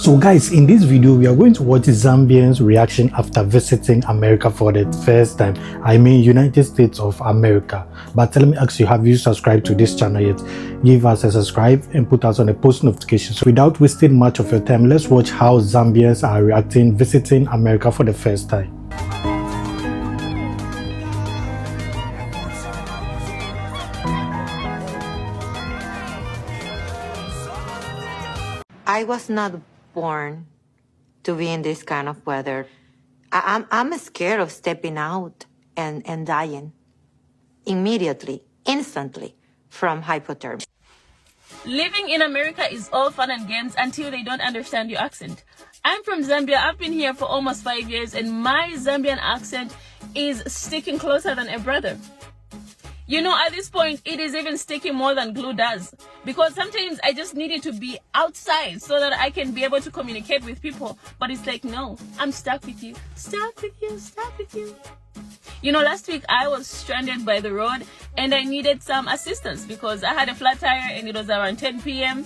So guys, in this video we are going to watch Zambians reaction after visiting America for the first time. I mean United States of America. But let me ask you, have you subscribed to this channel yet? Give us a subscribe and put us on the post notifications. So without wasting much of your time, let's watch how Zambians are reacting visiting America for the first time. I was not born to be in this kind of weather. I'm scared of stepping out and dying immediately, instantly from hypothermia. Living in America is all fun and games until they don't understand your accent. I'm from Zambia. I've been here for almost 5 years and my Zambian accent is sticking closer than a brother. You know, at this point, it is even sticking more than glue does. Because sometimes I just need it to be outside so that I can be able to communicate with people. But it's like, no, I'm stuck with you. Stuck with you, stuck with you. You know, last week I was stranded by the road and I needed some assistance because I had a flat tire and it was around 10 p.m.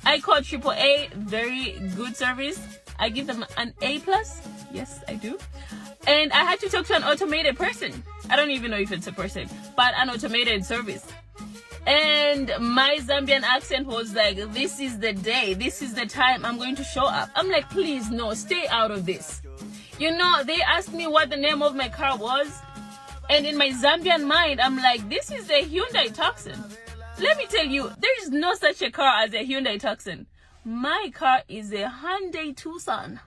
I called AAA, very good service. I give them an A+. Yes, I do. And I had to talk to an automated person. I don't even know if it's a person, but an automated service. And my Zambian accent was like, this is the day, this is the time I'm going to show up. I'm like, please, no, stay out of this. You know, they asked me what the name of my car was. And in my Zambian mind, I'm like, this is a Hyundai Tucson. Let me tell you, there is no such a car as a Hyundai Tucson. My car is a Hyundai Tucson.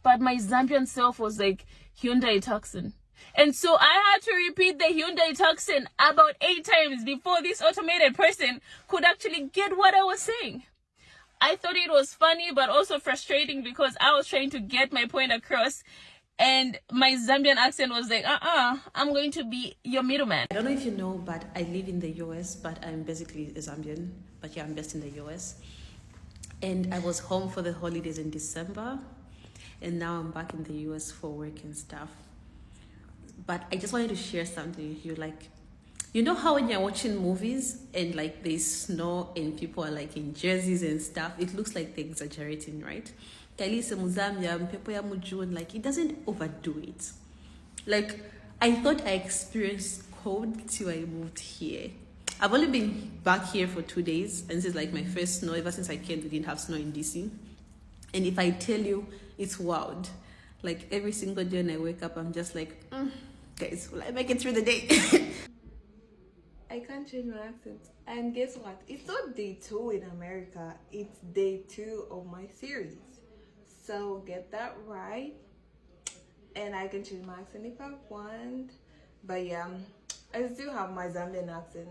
But my Zambian self was like, Hyundai Tucson. And so I had to repeat the Hyundai Tucson about 8 times before this automated person could actually get what I was saying. I thought it was funny, but also frustrating because I was trying to get my point across. And my Zambian accent was like, I'm going to be your middleman. I don't know if you know, but I live in the US, but I'm basically a Zambian. But yeah, I'm based in the US. And I was home for the holidays in December. And now I'm back in the US for work and stuff. But I just wanted to share something with you. Like, you know how when you're watching movies and like there's snow and people are like in jerseys and stuff, it looks like they're exaggerating, right? Like, it doesn't overdo it. Like, I thought I experienced cold till I moved here. I've only been back here for 2 days, and this is like my first snow. Ever since I came, we didn't have snow in DC. And if I tell you, it's wild. Like, every single day when I wake up, I'm just like, guys, will I make it through the day? I can't change my accent. And guess what? It's not day 2 in America. It's day 2 of my series. So get that right. And I can change my accent if I want. But yeah, I still have my Zambian accent.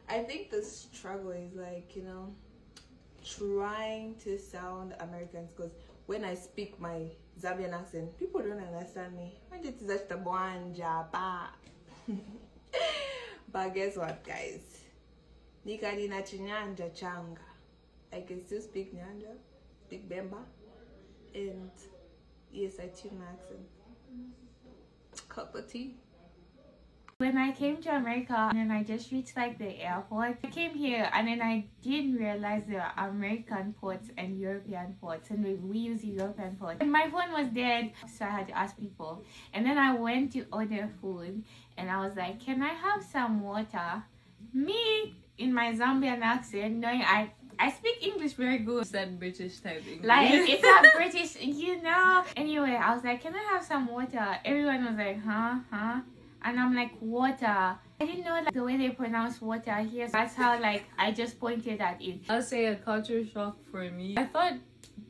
I think the struggle is like, you know, trying to sound Americans, because when I speak my Zambian accent, people don't understand me. But guess what, guys? Nikadina chinyanja changa. I can still speak Nyanja, speak Bemba, and yes, I tune my accent. Cup of tea. When I came to America and then I just reached like the airport, I came here and then I didn't realize there are American ports and European ports, and we use European ports. And my phone was dead, so I had to ask people. And then I went to order food and I was like, can I have some water? Me, in my Zambian accent, knowing I speak English very good. It's that British type English. Like, it's that British, you know. Anyway, I was like, can I have some water? Everyone was like, huh? And I'm like, water. I didn't know like the way they pronounce water here. That's how like I just pointed at it. I'll say a culture shock for me. I thought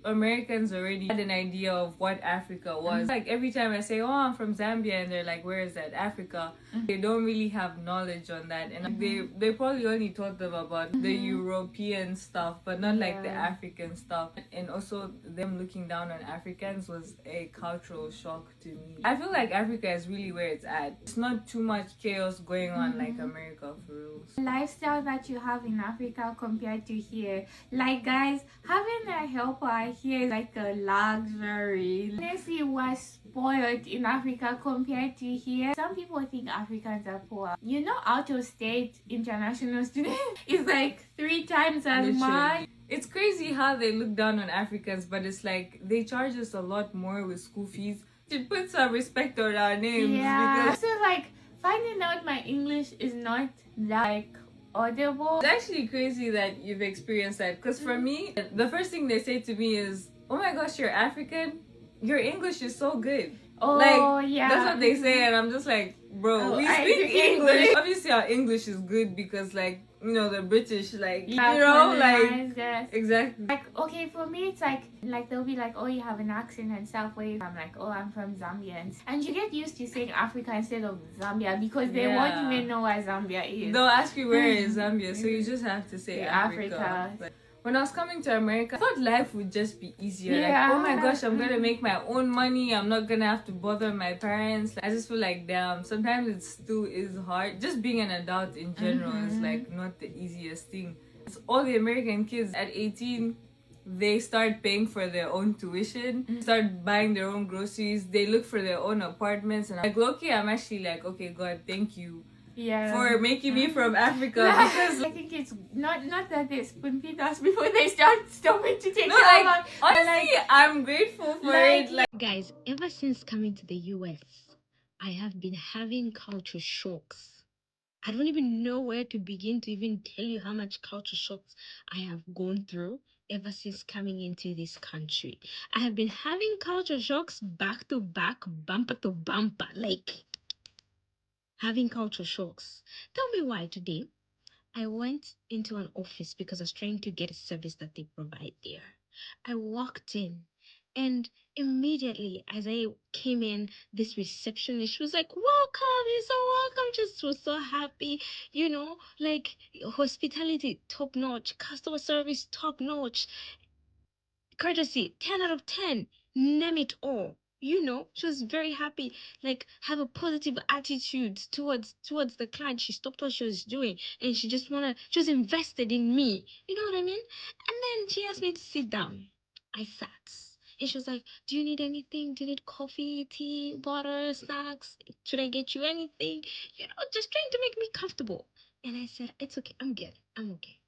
Americans already had an idea of what Africa was. Like every time I say, oh, I'm from Zambia, and they're like, where is that? Africa. They don't really have knowledge on that. And they probably only taught them about the European stuff, but not like the African stuff. And also them looking down on Africans was a cultural shock to me. I feel like Africa is really where it's at. It's not too much chaos going on like America, for real. Lifestyle that you have in Africa compared to here. Like guys, having a helper here is like a luxury. Honestly, we're spoiled in Africa compared to here. Some people think Africans are poor. You know, out of state international students is like 3 times as much. it's crazy how they look down on Africans, but it's like they charge us a lot more with school fees. To put some respect on our names. Yeah. Because So like finding out my English is not like audible. it's actually crazy that you've experienced that. Because for me, the first thing they say to me is, "Oh my gosh, you're African. Your English is so good." Oh, like, yeah. that's what they say, and I'm just like, bro, Oh, we I speak do English. Obviously, our English is good because, like, you know, the British, like, Yeah, you know, like, colonized us. exactly. Like, okay, for me, it's like they'll be like, oh, you have an accent and stuff. Where I'm like, oh, I'm from Zambians. And you get used to saying Africa instead of Zambia because they won't Yeah. even know where Zambia is. They'll ask you where is Zambia, so you just have to say Yeah, Africa. Africa. Like, when I was coming to America, I thought life would just be easier. Yeah. Like, oh my gosh, I'm gonna make my own money. I'm not gonna have to bother my parents. Like, I just feel like, damn, sometimes it still is hard. Just being an adult in general is like not the easiest thing. It's all the American kids at 18, they start paying for their own tuition, start buying their own groceries, they look for their own apartments, and like, low-key, I'm actually like, okay, God, thank you for making me from Africa. Because I think it's not that they spoon feed us before they start stopping to take no, care like, of us. honestly, I'm grateful for it. Like, Guys, ever since coming to the US, I have been having culture shocks. I don't even know where to begin to even tell you how much culture shocks I have gone through ever since coming into this country. I have been having culture shocks back to back, bumper to bumper, like having culture shocks. Tell me why today. I went into an office because I was trying to get a service that they provide there. I walked in, and immediately as I came in, this receptionist was like, "Welcome, you're so welcome." Just was so happy, you know, like hospitality top notch, customer service top notch, courtesy 10 out of 10, name it all. You know, she was very happy, like have a positive attitude towards the client. She stopped what she was doing and she was invested in me. You know what I mean? And then she asked me to sit down. I sat. And she was like, "Do you need anything? Do you need coffee, tea, water, snacks? Should I get you anything?" You know, just trying to make me comfortable. And I said, "It's okay, I'm good. I'm okay."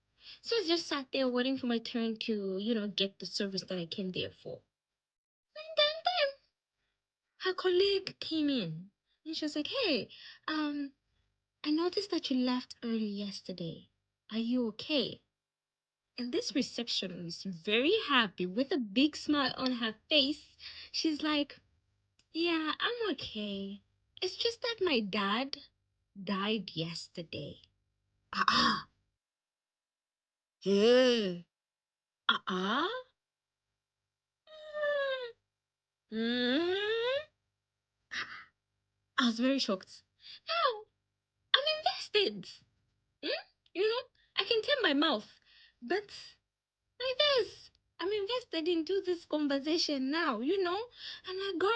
So I just sat there waiting for my turn to, get the service that I came there for. And then her colleague came in and she was like, "Hey, I noticed that you left early yesterday. Are you okay?" And this receptionist, very happy with a big smile on her face, she's like, "Yeah, I'm okay. It's just that my dad died yesterday." Uh-uh. Yeah. Uh-uh. Mm. I was very shocked. How? I'm invested. Hmm? You know, I can tell my mouth, but like this, I'm invested into this conversation now, you know? And I go,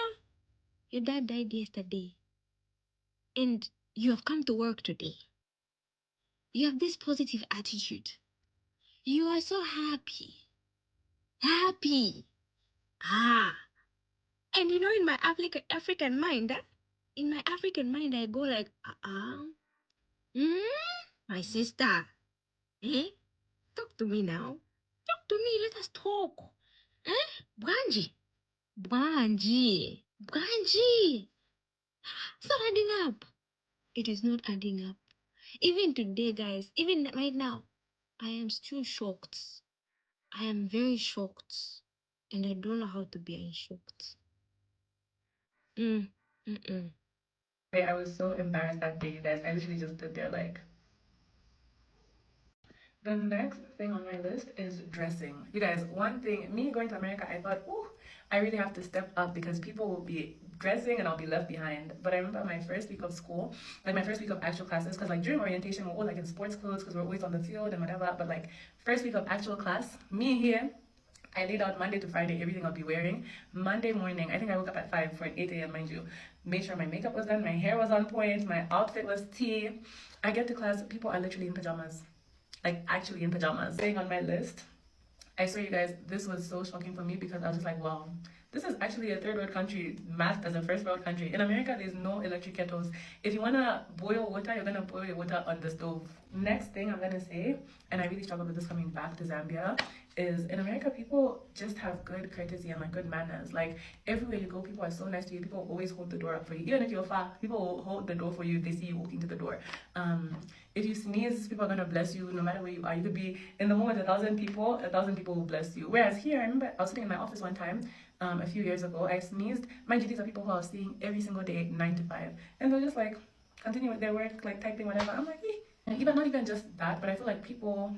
"Your dad died yesterday, and you have come to work today. You have this positive attitude. You are so happy. Happy. Ah." And you know, in my African mind, I go like, my sister, eh? Talk to me now. Talk to me. Let us talk. Eh? Branji. Branji. Branji. It's not adding up. It is not adding up. Even today, guys, even right now, I am still shocked. I am very shocked. And I don't know how to be unshocked. Mm. Mm-mm. I was so embarrassed that day, you guys. I literally just stood there like. The next thing on my list is dressing. You guys, one thing, me going to America, I thought, ooh, I really have to step up because people will be dressing and I'll be left behind. But I remember my first week of school, like my first week of actual classes, because like during orientation, we're all like in sports clothes because we're always on the field and whatever. But like first week of actual class, me here, I laid out Monday to Friday everything I'll be wearing. Monday morning, I think I woke up at 5 for an 8 a.m. mind you. Made sure my makeup was done, my hair was on point, my outfit was tea. I get to class, people are literally in pajamas. Like actually in pajamas. Staying on my list, I swear you guys, this was so shocking for me because I was just like, wow, this is actually a third world country masked as a first world country. In America, there's no electric kettles. If you wanna boil water, you're gonna boil your water on the stove. Next thing I'm gonna say, and I really struggled with this coming back to Zambia, is in America, people just have good courtesy and like good manners. Like everywhere you go, people are so nice to you. People always hold the door up for you. Even if you're far, people will hold the door for you if they see you walking to the door. If you sneeze, people are gonna bless you no matter where you are. You could be in the room with 1,000 people, 1,000 people will bless you. Whereas here, I remember I was sitting in my office one time, a few years ago, I sneezed. Mind you, these are people who I was seeing every single day, 9 to 5. And they're just like, continue with their work, like typing, whatever. I'm like, eh. And even not even just that, but I feel like people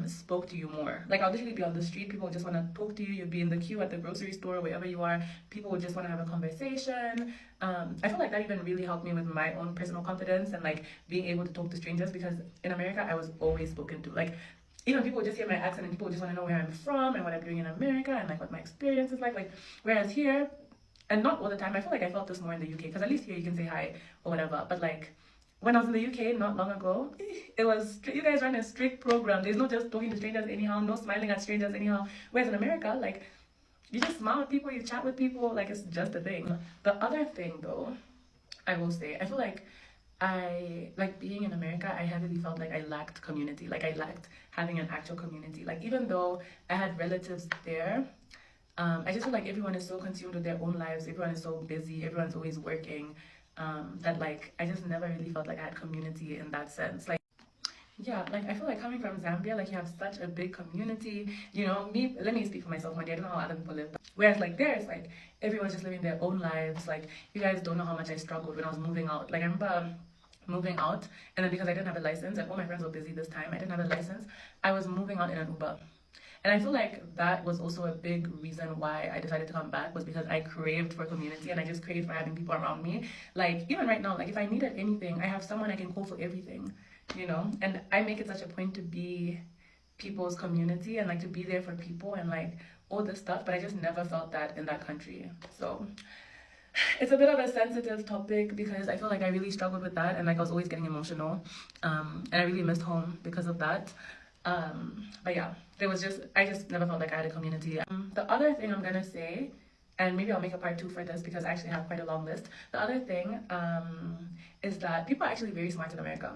spoke to you more. Like I'll literally be on the street, people just want to talk to you. You'll be in the queue at the grocery store, wherever you are, people would just want to have a conversation. I feel like that even really helped me with my own personal confidence and like being able to talk to strangers, because in America I was always spoken to. Like even people would just hear my accent and people would just want to know where I'm from and what I'm doing in America and like what my experience is like. Whereas here, and not all the time, I feel like I felt this more in the UK, because at least here you can say hi or whatever, but like when I was in the UK not long ago, it was, you guys run a strict program. There's no just talking to strangers anyhow, no smiling at strangers anyhow. Whereas in America, like, you just smile at people, you chat with people, like it's just a thing. The other thing though, I will say, I feel like being in America, I heavily felt like I lacked community. Like I lacked having an actual community. Like even though I had relatives there, I just feel like everyone is so consumed with their own lives. Everyone is so busy. Everyone's always working. That like I just never really felt like I had community in that sense. Like yeah, like I feel like coming from Zambia, like you have such a big community. You know, let me speak for myself, my dear. I don't know how other people live. Whereas like there, it's like everyone's just living their own lives. Like you guys don't know how much I struggled when I was moving out. Like I remember moving out, and then because I didn't have a license and all my friends were busy this time, I didn't have a license. I was moving out in an Uber. And I feel like that was also a big reason why I decided to come back, was because I craved for community and I just craved for having people around me. Like even right now, like if I needed anything, I have someone I can call for everything, you know? And I make it such a point to be people's community and like to be there for people and like all this stuff, but I just never felt that in that country. So it's a bit of a sensitive topic because I feel like I really struggled with that and like I was always getting emotional. And I really missed home because of that. But yeah, I just never felt like I had a community. The other thing I'm gonna say, and maybe I'll make a part 2 for this because I actually have quite a long list. The other thing is that people are actually very smart in America.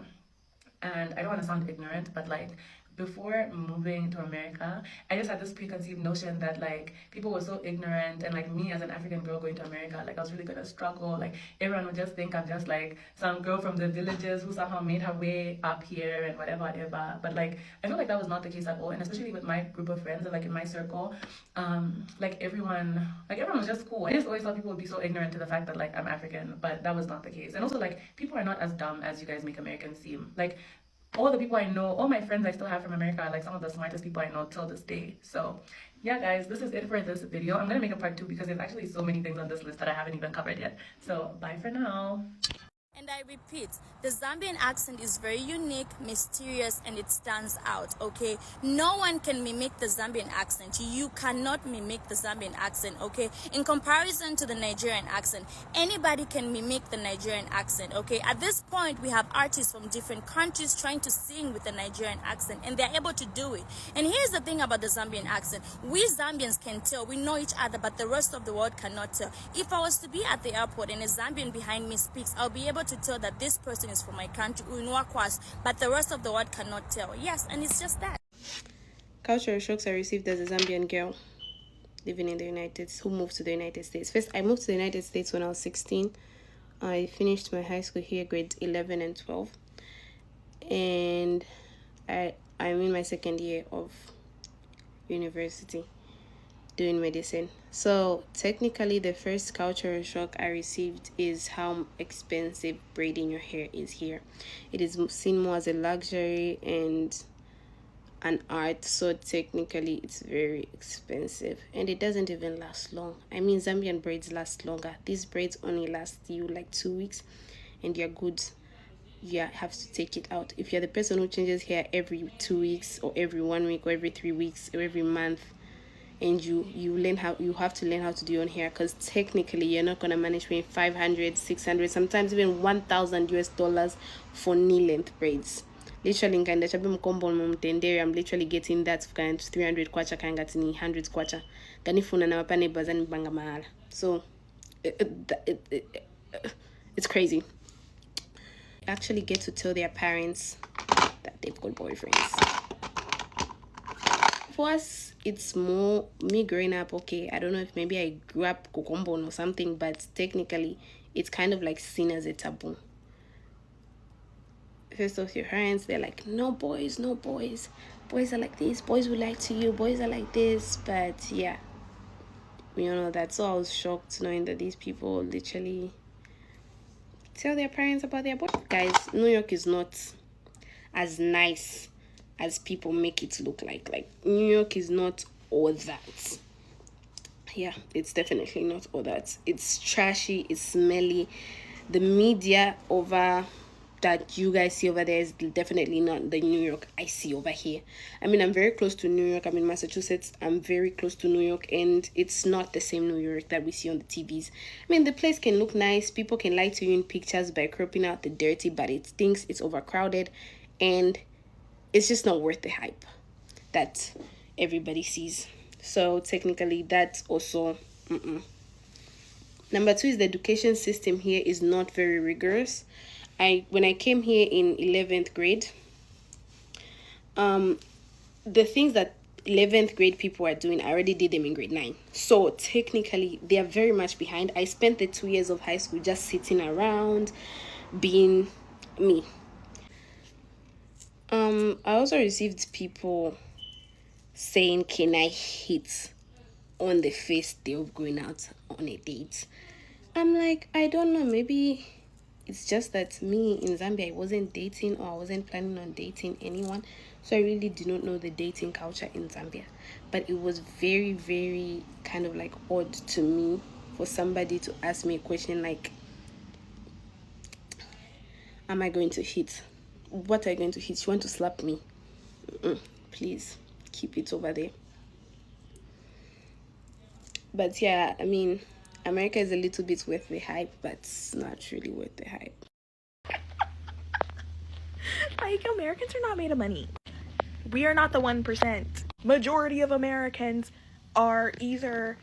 And I don't want to sound ignorant, but like before moving to America, I just had this preconceived notion that like people were so ignorant, and like me as an African girl going to America, like I was really gonna struggle. Like everyone would just think I'm just like some girl from the villages who somehow made her way up here and whatever. But like I feel like that was not the case at all, and especially with my group of friends and like in my circle, like everyone was just cool. I just always thought people would be so ignorant to the fact that like I'm African, but that was not the case. And also like people are not as dumb as you guys make Americans seem. Like all the people I know, all my friends I still have from America are like some of the smartest people I know till this day. So yeah guys, this is it for this video. I'm gonna make a part 2 because there's actually so many things on this list that I haven't even covered yet. So bye for now. And I repeat, the Zambian accent is very unique, mysterious, and it stands out, okay? No one can mimic the Zambian accent. You cannot mimic the Zambian accent, okay? In comparison to the Nigerian accent, anybody can mimic the Nigerian accent, okay? At this point, we have artists from different countries trying to sing with the Nigerian accent, and they're able to do it. And here's the thing about the Zambian accent. We Zambians can tell, we know each other, but the rest of the world cannot tell. If I was to be at the airport and a Zambian behind me speaks, I'll be able to tell that this person is from my country, but the rest of the world cannot tell. Yes, and it's just that. Cultural shocks I received as a Zambian girl living in the United States, who moved to the United States. First, I moved to the United States when I was 16. I finished my high school here, grades 11 and 12. And I'm in my second year of university doing medicine. So technically the first cultural shock I received is how expensive braiding your hair is here. It is seen more as a luxury and an art, so technically it's very expensive and it doesn't even last long. I mean, Zambian braids last longer. These braids only last you like 2 weeks and you're good. You have to take it out. If you're the person who changes hair every 2 weeks or every 1 week or every 3 weeks or every month, and you have to learn how to do your own hair, because technically you're not going to manage paying 500, 600, sometimes even $1,000 for knee length braids. Literally I'm literally getting that for 300 kwacha kangatini 100 kwacha ganifuna na mapane bazani banga mahala. So it's crazy. Actually get to tell their parents that they've got boyfriends. for us, it's more me growing up. Okay, I don't know if maybe I grew up kokombon or something, but technically, it's kind of like seen as a taboo. First off, your parents, they're like, no boys, no boys. Boys are like this. Boys will lie to you. Boys are like this. But yeah, you know that. So I was shocked knowing that these people literally tell their parents about their boy. Guys, New York is not as nice as people make it look like. Like, New York is not all that. Yeah, it's definitely not all that. It's trashy, it's smelly. The media over that you guys see over there is definitely not the New York I see over here. I mean, I'm very close to New York. I'm in Massachusetts. I'm very close to New York, and it's not the same New York that we see on the TVs. I mean, the place can look nice. People can lie to you in pictures by cropping out the dirty, but it stinks. It's overcrowded, and it's just not worth the hype that everybody sees. So technically, that's also Number 2 is the education system here is not very rigorous. When I came here in 11th grade, the things that 11th grade people are doing, I already did them in grade 9. So technically, they are very much behind. I spent the 2 years of high school just sitting around, being me. I also received people saying, can I hit on the first day of going out on a date? I'm like, I don't know, maybe it's just that me in Zambia, I wasn't dating, or I wasn't planning on dating anyone. So I really do not know the dating culture in Zambia. But it was very, very kind of like odd to me for somebody to ask me a question like, am I going to hit? What are you going to hit? You want to slap me? Please keep it over there. But yeah, I mean, America is a little bit worth the hype, but it's not really worth the hype. Like, Americans are not made of money. We are not the 1%. Majority of Americans are either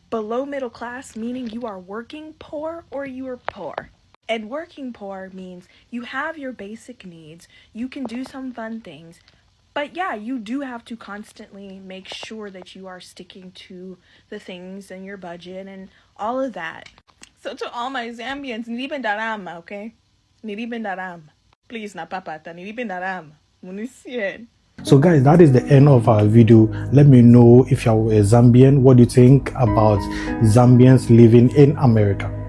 below middle class, meaning you are working poor, or you are poor. And working poor means you have your basic needs, you can do some fun things, but yeah, you do have to constantly make sure that you are sticking to the things in your budget and all of that. So to all my Zambians, nilibendaram, okay? Nilibendaram. Please, na papata, nilibendaram. Munisien. So guys, that is the end of our video. Let me know if you're a Zambian, what do you think about Zambians living in America?